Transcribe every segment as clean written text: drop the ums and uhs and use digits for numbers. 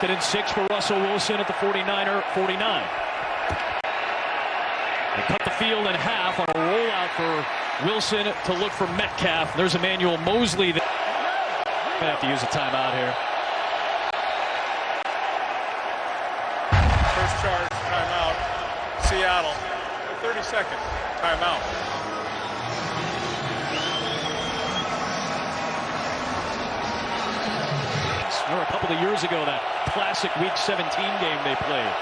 And 6 for Russell Wilson at the 49er 49. They cut the field in half on a rollout for Wilson to look for Metcalf. There's Emmanuel Mosley. That gonna have to use a timeout here. First charge, timeout. Seattle. 30-second timeout. Remember a couple of years ago, that classic Week 17 game they played.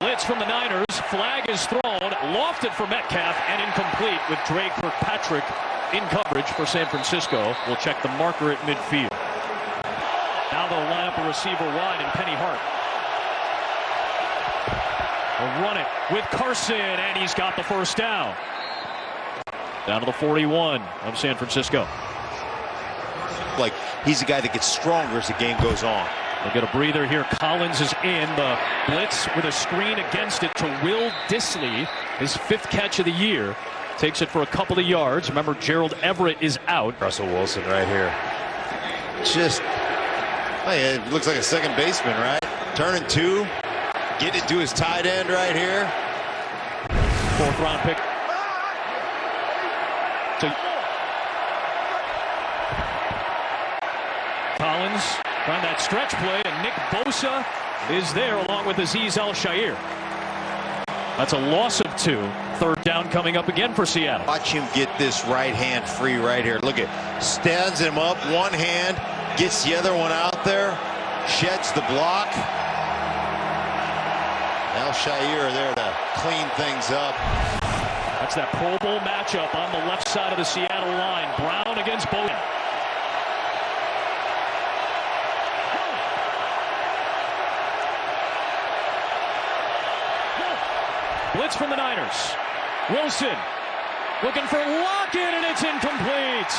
Blitz from the Niners. Flag is thrown. Lofted for Metcalf and incomplete with Dre Kirkpatrick in coverage for San Francisco. We'll check the marker at midfield. Now they'll line up a receiver wide and Penny Hart. They'll run it with Carson, and he's got the first down. Down to the 41 of San Francisco. Like, he's a guy that gets stronger as the game goes on. They'll get a breather here. Collins is in. The blitz with a screen against it to Will Dissly. His 5th catch of the year. Takes it for a couple of yards. Remember, Gerald Everett is out. Russell Wilson right here. Just, it looks like a second baseman, right? Turning 2. Get it to his tight end right here. 4th round pick. Collins trying that stretch play, and Nick Bosa is there along with Azeez Al-Shaair. That's a loss of 2. 3rd down coming up again for Seattle. Watch him get this right hand free right here. Look at, stands him up, one hand, gets the other one out there, sheds the block. Al-Shaair there to clean things up. That's that Pro Bowl matchup on the left side of the Seattle line. Brown against Bosa. Blitz from the Niners. Wilson looking for Lockett, and it's incomplete.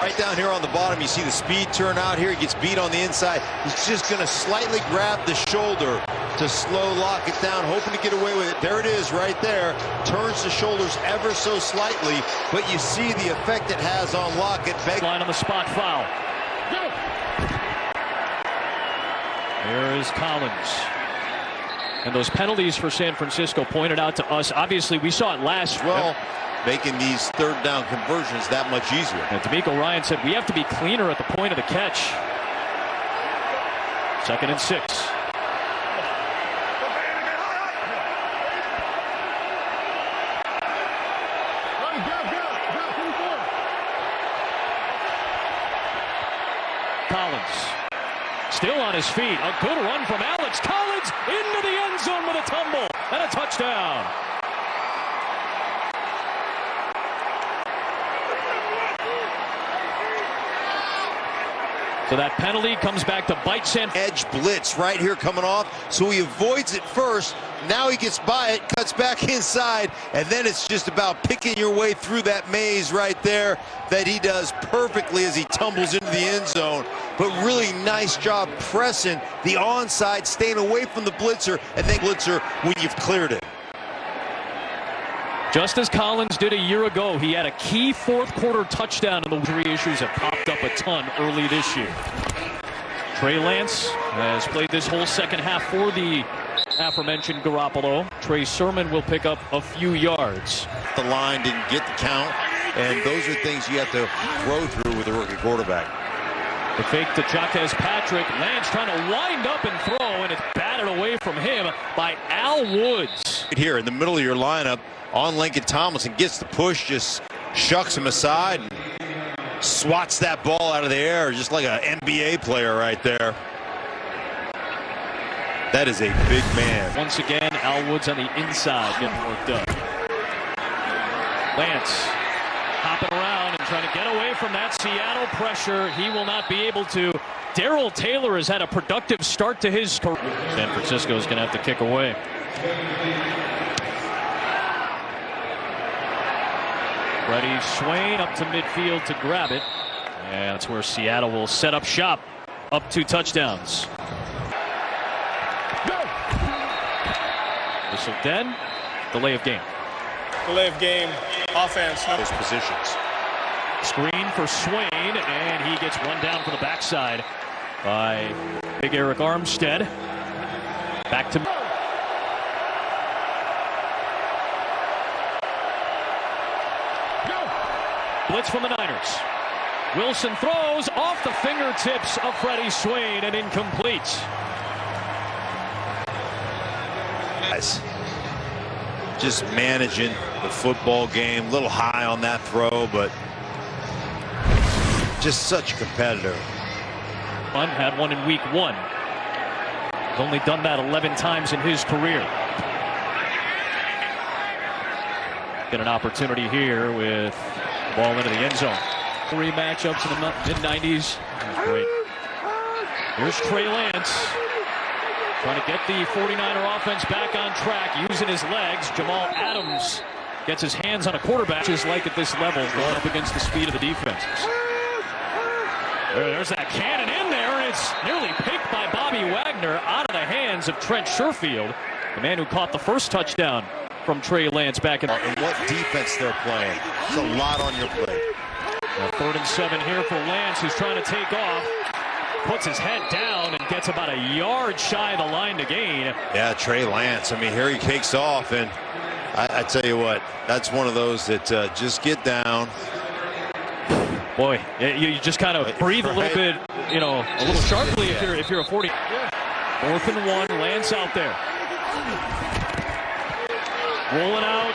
Right down here on the bottom, you see the speed turn out here. He gets beat on the inside. He's just going to slightly grab the shoulder to slow Lockett down, hoping to get away with it. There it is right there. Turns the shoulders ever so slightly, but you see the effect it has on Lockett. Line on the spot foul. Here is Collins. And those penalties for San Francisco pointed out to us. Obviously, we saw it last. Well, making these 3rd down conversions that much easier. And D'Amico Ryan said we have to be cleaner at the point of the catch. 2nd and 6. Collins still on his feet. A good run from Alex Collins into the end zone with a tumble and a touchdown. So that penalty comes back to bite San. Edge blitz right here coming off, so he avoids it first. Now he gets by it, cuts back inside, and then it's just about picking your way through that maze right there that he does perfectly as he tumbles into the end zone. But really nice job pressing the onside, staying away from the blitzer, and then blitzer when you've cleared it. Just as Collins did a year ago, he had a key 4th quarter touchdown, and the injury issues have popped up a ton early this year. Trey Lance has played this whole second half for the aforementioned Garoppolo. Trey Sermon will pick up a few yards. The line didn't get the count, and those are things you have to grow through with a rookie quarterback. The fake to Jaquez Patrick. Lance trying to wind up and throw, and it's batted away from him by Al Woods. Right here in the middle of your lineup on Lincoln Tomlinson, gets the push, just shucks him aside and swats that ball out of the air just like an NBA player right there. That is a big man. Once again, Al Woods on the inside getting worked up. Lance hopping around and trying to get away from that Seattle pressure. He will not be able to. Darrell Taylor has had a productive start to his career. San Francisco is going to have to kick away. Freddie Swain up to midfield to grab it. And that's where Seattle will set up shop. Up 2 touchdowns. Whistle then. Delay of game. Delay of game. Offense. Those positions. Screen for Swain, and he gets one down for the backside. by big Eric Armstead. Back to blitz from the Niners. Wilson throws off the fingertips of Freddie Swain and incomplete. Just managing the football game. A little high on that throw, but just such a competitor. Had one in week 1. He's only done that 11 times in his career. Get an opportunity here with the ball into the end zone. 3 matchups in the mid-90s. Great. Here's Trey Lance trying to get the 49er offense back on track using his legs. Jamal Adams gets his hands on a quarterback, just like at this level, going up against the speed of the defenses. There's that cannon in there, and it's nearly picked by Bobby Wagner out of the hands of Trent Sherfield, the man who caught the first touchdown from Trey Lance back in. And what defense they're playing. It's a lot on your plate. Now 3rd and 7 here for Lance, who's trying to take off. Puts his head down and gets about a yard shy of the line to gain. Yeah, Trey Lance. I mean, here he takes off, and I tell you what, that's one of those that just get down. Boy, you just kind of breathe a little bit, you know, a little sharply if you're a 40. 4th and 1, Lance out there. Rolling out,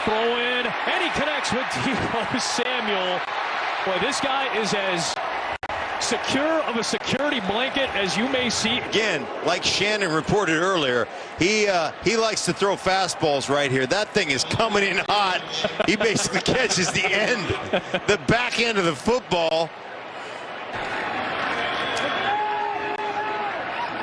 throw in, and he connects with Deebo Samuel. Boy, this guy is as secure of a security blanket as you may see. Again, like Shannon reported earlier, he likes to throw fastballs right here. That thing is coming in hot. He basically catches the back end of the football.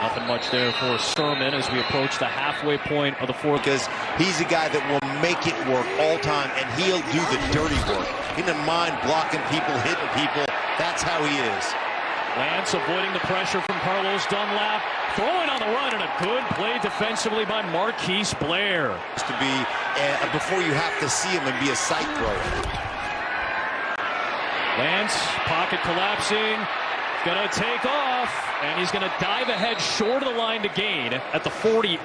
Nothing much there for Sermon as we approach the halfway point of the 4th. Because he's a guy that will make it work all time, and he'll do the dirty work. He doesn't mind blocking people, hitting people. That's how he is. Lance avoiding the pressure from Carlos Dunlap. Throwing on the run, and a good play defensively by Marquise Blair. To be before you have to see him and be a sight thrower. Lance, pocket collapsing. Gonna take off, and he's gonna dive ahead short of the line to gain at the 48.